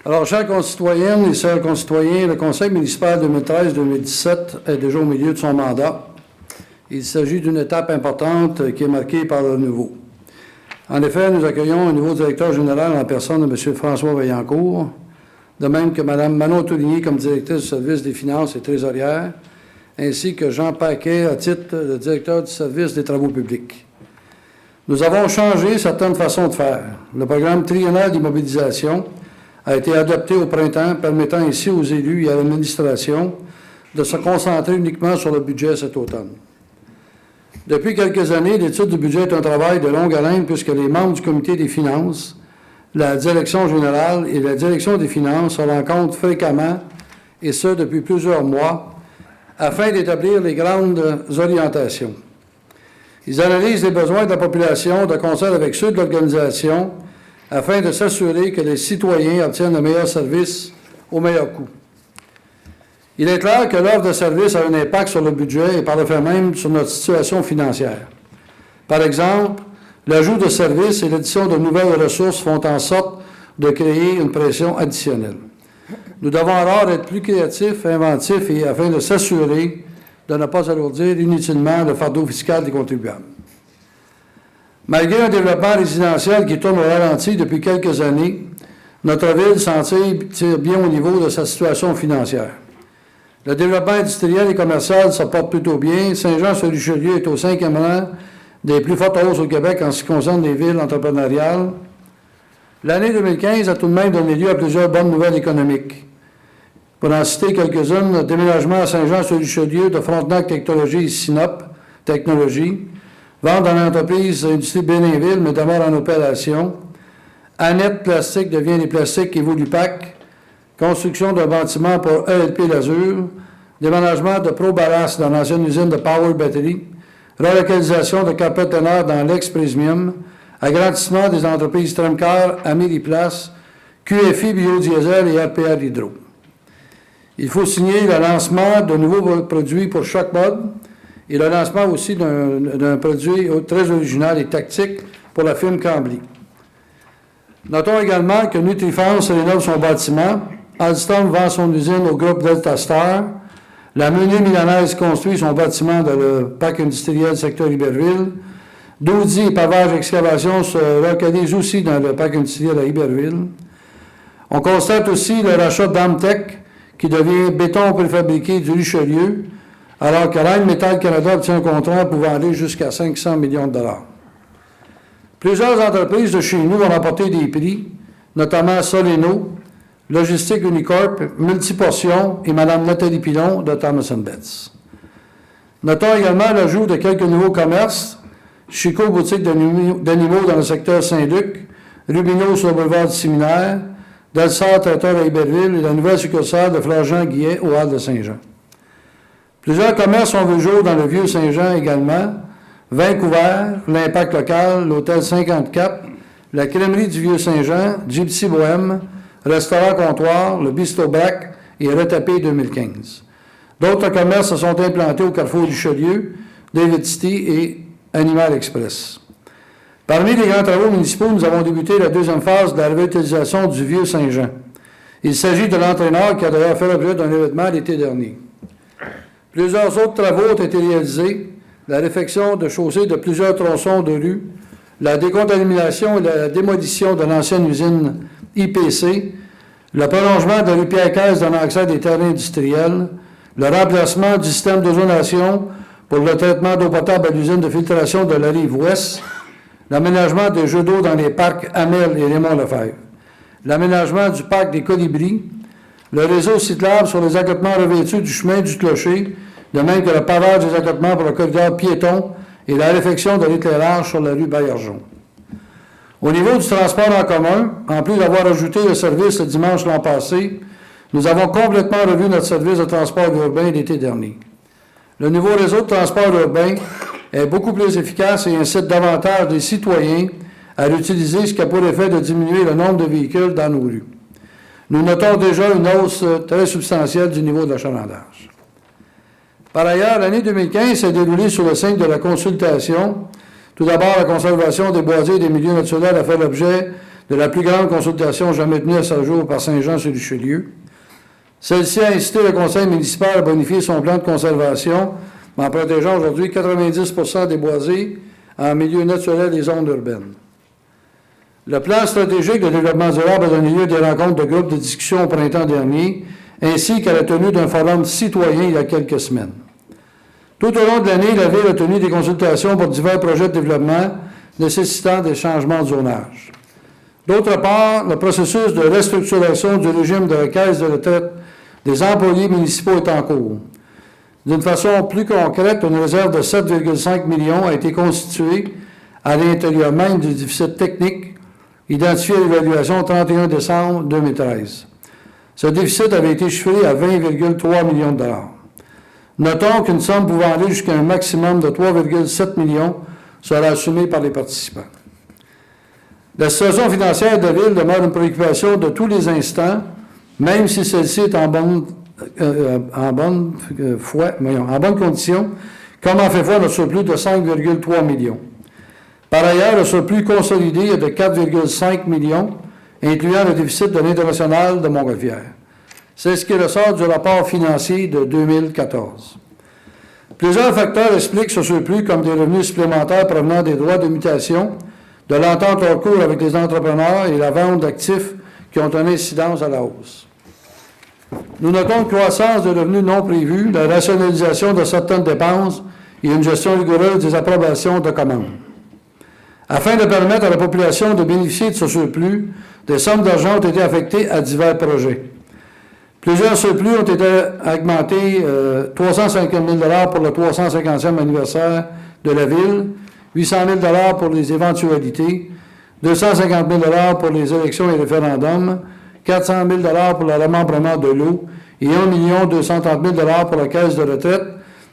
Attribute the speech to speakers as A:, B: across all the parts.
A: Alors, chers concitoyennes et chers concitoyens, le Conseil municipal 2013-2017 est déjà au milieu de son mandat. Il s'agit d'une étape importante qui est marquée par le renouveau. En effet, nous accueillons un nouveau directeur général en personne de M. François Vaillancourt, de même que Mme Manon Touligny comme directrice du service des finances et trésorière, ainsi que Jean Paquet à titre de directeur du service des travaux publics. Nous avons changé certaines façons de faire. Le programme triennal d'immobilisation a été adopté au printemps, permettant ainsi aux élus et à l'administration de se concentrer uniquement sur le budget cet automne. Depuis quelques années, l'étude du budget est un travail de longue haleine puisque les membres du comité des finances, la direction générale et la direction des finances se rencontrent fréquemment, et ce depuis plusieurs mois, afin d'établir les grandes orientations. Ils analysent les besoins de la population de concert avec ceux de l'organisation afin de s'assurer que les citoyens obtiennent le meilleur service au meilleur coût. Il est clair que l'offre de service a un impact sur le budget et par le fait même sur notre situation financière. Par exemple, l'ajout de services et l'addition de nouvelles ressources font en sorte de créer une pression additionnelle. Nous devons alors être plus créatifs, inventifs et afin de s'assurer de ne pas alourdir inutilement le fardeau fiscal des contribuables. Malgré un développement résidentiel qui tourne au ralenti depuis quelques années, notre ville s'en tire bien au niveau de sa situation financière. Le développement industriel et commercial se porte plutôt bien. Saint-Jean-sur-Richelieu est au 5e rang des plus fortes hausses au Québec en ce qui concerne les villes entrepreneuriales. L'année 2015 a tout de même donné lieu à plusieurs bonnes nouvelles économiques. Pour en citer quelques-unes, le déménagement à Saint-Jean-sur-Richelieu de Frontenac Technologies et Sinop Technologies, vente dans l'entreprise Industrie Béninville, mais demeure en opération. Annette Plastique devient les plastiques Evolupac. Construction d'un bâtiment pour ELP Lazur. Déménagement de ProBallast dans l'ancienne usine de Power Battery. Relocalisation de Carpet Teneur dans l'ex-Prismium. Agrandissement des entreprises Tremcar, Amélie-Place, QFI Biodiesel et RPR Hydro. Il faut signer le lancement de nouveaux produits pour chaque mode et le lancement aussi d'un produit très original et tactique pour la firme Cambly. Notons également que Nutrifrance rénove son bâtiment, Alstom vend son usine au groupe Delta Star, la Meunier Milanaise construit son bâtiment dans le parc industriel secteur Iberville, Doudy et Pavage Excavation se localisent aussi dans le parc industriel à Iberville. On constate aussi le rachat d'Amtech, qui devient béton préfabriqué du Richelieu, alors que Rheinmetall Canada obtient un contrat pouvant aller jusqu'à 500 millions de dollars. Plusieurs entreprises de chez nous ont remporté des prix, notamment Soleno, Logistique Unicorp, Multiportion et Mme Nathalie Pilon de Thomas & Betts. Notons également l'ajout de quelques nouveaux commerces, Chico Boutique d'animaux dans le secteur Saint-Luc, Rubino sur le boulevard du Séminaire, Delsart Traiteur à Iberville et la nouvelle succursale de Fleur-Jean Guillet au Hall de Saint-Jean. Plusieurs commerces ont vu jour dans le Vieux-Saint-Jean également, Vancouver, l'Impact local, l'Hôtel 54, la Crèmerie du Vieux-Saint-Jean, Gypsy Bohème, Restaurant Comptoir, le Bisto Brac et Retapé 2015. D'autres commerces se sont implantés au Carrefour du Richelieu, David City et Animal Express. Parmi les grands travaux municipaux, nous avons débuté la deuxième phase de la revitalisation du Vieux-Saint-Jean. Il s'agit de l'entraîneur qui a d'ailleurs fait l'objet d'un événement l'été dernier. Plusieurs autres travaux ont été réalisés, la réfection de chaussées de plusieurs tronçons de rue, la décontamination et la démolition de l'ancienne usine IPC, le prolongement de la rue Pierre-Caisse dans l'accès des terrains industriels, le remplacement du système d'ozonation pour le traitement d'eau potable à l'usine de filtration de la rive ouest, l'aménagement des jeux d'eau dans les parcs Amel et Raymond-Lefebvre, l'aménagement du parc des Colibris, le réseau cyclable sur les accotements revêtus du chemin du clocher, de même que le pavage des accotements pour le corridor piéton et la réfection de l'éclairage sur la rue Baillargeon. Au niveau du transport en commun, en plus d'avoir ajouté le service le dimanche l'an passé, nous avons complètement revu notre service de transport urbain l'été dernier. Le nouveau réseau de transport urbain est beaucoup plus efficace et incite davantage les citoyens à l'utiliser, ce qui a pour effet de diminuer le nombre de véhicules dans nos rues. Nous notons déjà une hausse très substantielle du niveau de l'achalandage. Par ailleurs, l'année 2015 s'est déroulée sous le signe de la consultation. Tout d'abord, la conservation des boisiers et des milieux naturels a fait l'objet de la plus grande consultation jamais tenue à ce jour par Saint-Jean-sur-Richelieu. Celle-ci a incité le conseil municipal à bonifier son plan de conservation en protégeant aujourd'hui 90% des boisés en milieu naturel et zones urbaines. Le plan stratégique de développement durable a donné lieu à des rencontres de groupes de discussion au printemps dernier, ainsi qu'à la tenue d'un forum citoyen il y a quelques semaines. Tout au long de l'année, la Ville a tenu des consultations pour divers projets de développement nécessitant des changements de zonage. D'autre part, le processus de restructuration du régime de caisse de retraite des employés municipaux est en cours. D'une façon plus concrète, une réserve de 7,5 millions a été constituée à l'intérieur même du déficit technique identifié à l'évaluation au 31 décembre 2013. Ce déficit avait été chiffré à 20,3 millions de dollars. Notons qu'une somme pouvant aller jusqu'à un maximum de 3,7 millions sera assumée par les participants. La situation financière de la Ville demeure une préoccupation de tous les instants, même si celle-ci est en bonne condition, comme en fait voir notre surplus de 5,3 millions. Par ailleurs, le surplus consolidé est de 4,5 millions, incluant le déficit de l'International de Montgolfière. C'est ce qui ressort du rapport financier de 2014. Plusieurs facteurs expliquent ce surplus, comme des revenus supplémentaires provenant des droits de mutation, de l'entente en cours avec les entrepreneurs et la vente d'actifs qui ont une incidence à la hausse. Nous notons une croissance de revenus non prévus, la rationalisation de certaines dépenses et une gestion rigoureuse des approbations de commandes. Afin de permettre à la population de bénéficier de ce surplus, des sommes d'argent ont été affectées à divers projets. Plusieurs surplus ont été augmentés, 350 000 $ pour le 350e anniversaire de la Ville, 800 000 $ pour les éventualités, 250 000 $ pour les élections et référendums, 400 000 $ pour le remembrement de l'eau et 1 230 000 $ pour la caisse de retraite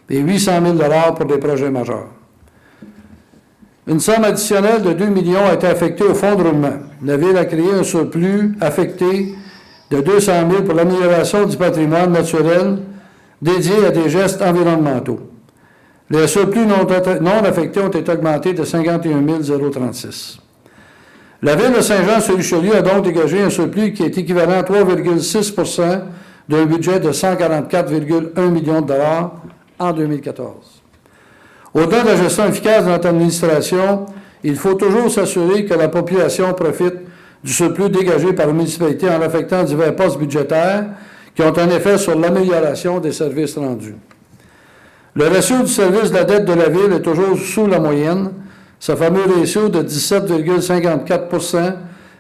A: et 800 000 $ pour des projets majeurs. Une somme additionnelle de 2 millions a été affectée au fonds de roulement. La Ville a créé un surplus affecté de 200 000 pour l'amélioration du patrimoine naturel dédié à des gestes environnementaux. Les surplus non affectés ont été augmentés de 51 036. La Ville de Saint-Jean-sur-Richelieu a donc dégagé un surplus qui est équivalent à 3,6 % d'un budget de 144,1 millions de dollars en 2014. Au-delà de la gestion efficace de notre administration, il faut toujours s'assurer que la population profite du surplus dégagé par la municipalité en affectant divers postes budgétaires qui ont un effet sur l'amélioration des services rendus. Le ratio du service de la dette de la Ville est toujours sous la moyenne. Ce fameux ratio de 17,54 %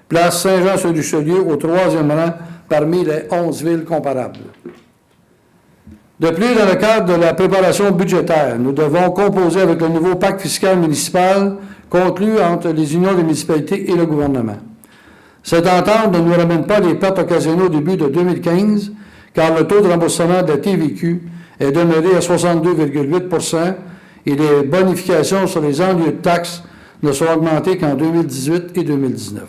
A: place Saint-Jean-sur-Richelieu au 3e rang parmi les 11 villes comparables. De plus, dans le cadre de la préparation budgétaire, nous devons composer avec le nouveau pacte fiscal municipal conclu entre les unions des municipalités et le gouvernement. Cette entente ne nous ramène pas les pertes occasionnées au début de 2015, car le taux de remboursement de la TVQ est demeuré à 62,8 % et les bonifications sur les enlieux de taxes ne seront augmentées qu'en 2018 et 2019.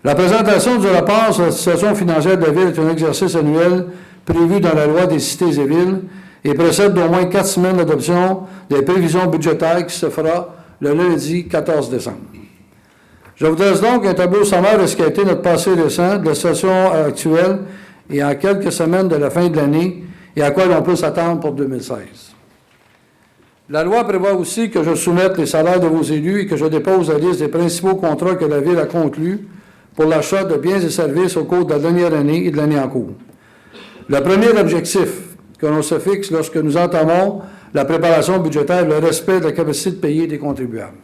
A: La présentation du rapport sur la situation financière de la Ville est un exercice annuel prévu dans la loi des cités et villes et précède d'au moins 4 semaines d'adoption des prévisions budgétaires qui se fera le lundi 14 décembre. Je vous dresse donc un tableau sommaire de ce qui a été notre passé récent, de la situation actuelle et en quelques semaines de la fin de l'année et à quoi l'on peut s'attendre pour 2016. La loi prévoit aussi que je soumette les salaires de vos élus et que je dépose la liste des principaux contrats que la Ville a conclus pour l'achat de biens et services au cours de la dernière année et de l'année en cours. Le premier objectif que l'on se fixe lorsque nous entamons la préparation budgétaire est le respect de la capacité de payer des contribuables.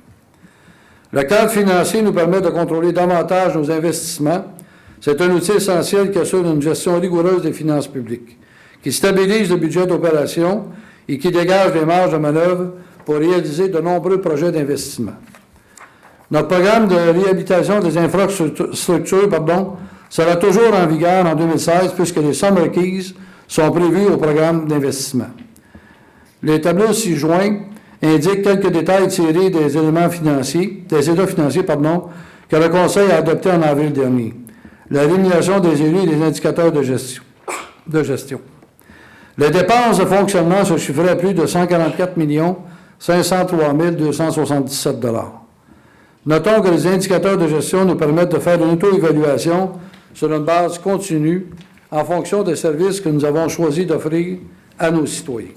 A: Le cadre financier nous permet de contrôler davantage nos investissements. C'est un outil essentiel qui assure une gestion rigoureuse des finances publiques, qui stabilise le budget d'opération et qui dégage des marges de manœuvre pour réaliser de nombreux projets d'investissement. Notre programme de réhabilitation des infrastructures sera toujours en vigueur en 2016 puisque les sommes requises sont prévues au programme d'investissement. Les tableaux ci-joints indiquent quelques détails tirés des états financiers que le Conseil a adoptés en avril dernier. La rémunération des élus et les indicateurs de gestion. Les dépenses de fonctionnement se chiffraient à plus de 144 503 277 $. Notons que les indicateurs de gestion nous permettent de faire une auto-évaluation sur une base continue en fonction des services que nous avons choisi d'offrir à nos citoyens.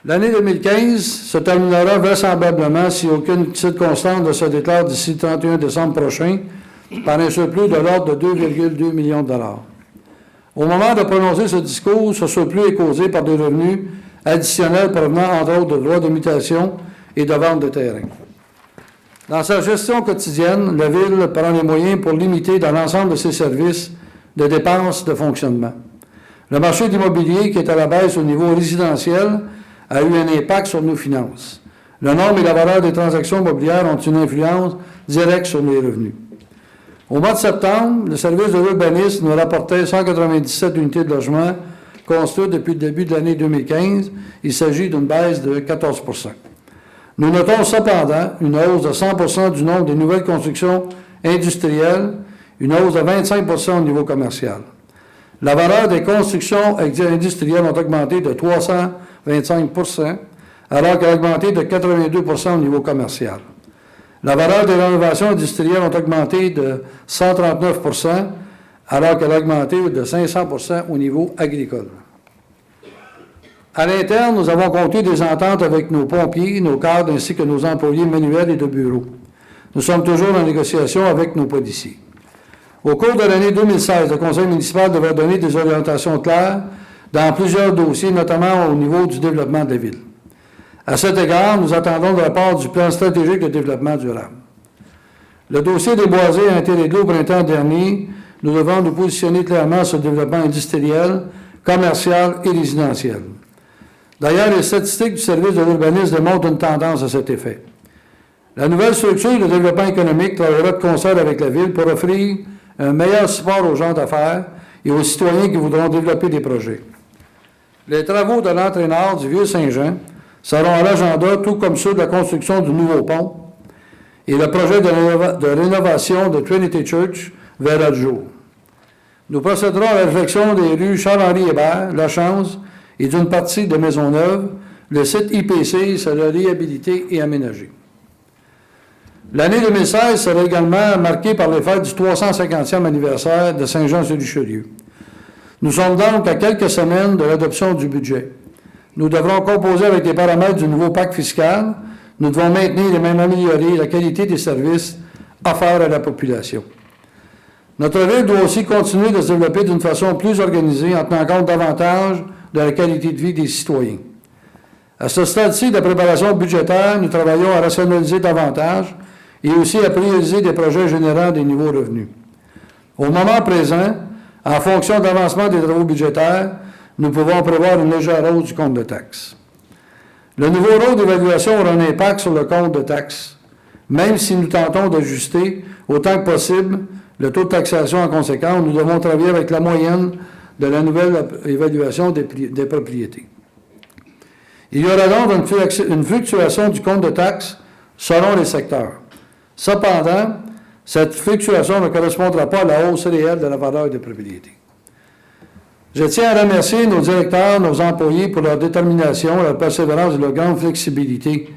A: L'année 2015 se terminera vraisemblablement, si aucune circonstance ne se déclare d'ici le 31 décembre prochain, par un surplus de l'ordre de 2,2 millions de dollars. Au moment de prononcer ce discours, ce surplus est causé par des revenus additionnels provenant, entre autres, de droits de mutation et de vente de terrain. Dans sa gestion quotidienne, la Ville prend les moyens pour limiter dans l'ensemble de ses services de dépenses de fonctionnement. Le marché de l'immobilier, qui est à la baisse au niveau résidentiel, a eu un impact sur nos finances. Le nombre et la valeur des transactions immobilières ont une influence directe sur les revenus. Au mois de septembre, le service de l'urbanisme nous rapportait 197 unités de logement construites depuis le début de l'année 2015. Il s'agit d'une baisse de 14 %. Nous notons cependant une hausse de 100 % du nombre de nouvelles constructions industrielles, une hausse de 25 % au niveau commercial. La valeur des constructions industrielles ont augmenté de 325 % alors qu'elle a augmenté de 82 % au niveau commercial. La valeur des rénovations industrielles ont augmenté de 139 % alors qu'elle a augmenté de 500 % au niveau agricole. À l'interne, nous avons conclu des ententes avec nos pompiers, nos cadres ainsi que nos employés manuels et de bureau. Nous sommes toujours en négociation avec nos policiers. Au cours de l'année 2016, le Conseil municipal devrait donner des orientations claires dans plusieurs dossiers, notamment au niveau du développement de la Ville. À cet égard, nous attendons le rapport du plan stratégique de développement durable. Le dossier des boisés a été réglé au printemps dernier. Nous devons nous positionner clairement sur le développement industriel, commercial et résidentiel. D'ailleurs, les statistiques du service de l'urbanisme démontrent une tendance à cet effet. La nouvelle structure de développement économique travaillera de concert avec la Ville pour offrir un meilleur support aux gens d'affaires et aux citoyens qui voudront développer des projets. Les travaux de l'entrée nord du Vieux-Saint-Jean seront à l'agenda, tout comme ceux de la construction du nouveau pont et le projet de rénovation de Trinity Church verra le jour. Nous procéderons à la réflexion des rues Charles-Henri Hébert, La Chance et d'une partie de Maisonneuve. Le site IPC sera réhabilité et aménagé. L'année 2016 sera également marquée par les fêtes du 350e anniversaire de Saint-Jean-sur-Richelieu. Nous sommes donc à quelques semaines de l'adoption du budget. Nous devrons composer avec les paramètres du nouveau pacte fiscal. Nous devons maintenir et même améliorer la qualité des services offerts à la population. Notre Ville doit aussi continuer de se développer d'une façon plus organisée en tenant compte davantage de la qualité de vie des citoyens. À ce stade-ci de la préparation budgétaire, nous travaillons à rationaliser davantage et aussi à prioriser des projets générant des nouveaux revenus. Au moment présent, en fonction de l'avancement des travaux budgétaires, nous pouvons prévoir une légère hausse du compte de taxes. Le nouveau rôle d'évaluation aura un impact sur le compte de taxes, même si nous tentons d'ajuster autant que possible le taux de taxation en conséquence. Nous devons travailler avec la moyenne de la nouvelle évaluation des propriétés. Il y aura donc une fluctuation du compte de taxes selon les secteurs. Cependant, cette fluctuation ne correspondra pas à la hausse réelle de la valeur des propriétés. Je tiens à remercier nos directeurs, nos employés pour leur détermination, leur persévérance et leur grande flexibilité.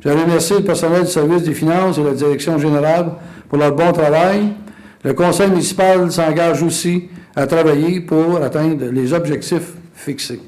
A: Je remercie le personnel du service des finances et la direction générale pour leur bon travail. Le conseil municipal s'engage aussi à travailler pour atteindre les objectifs fixés.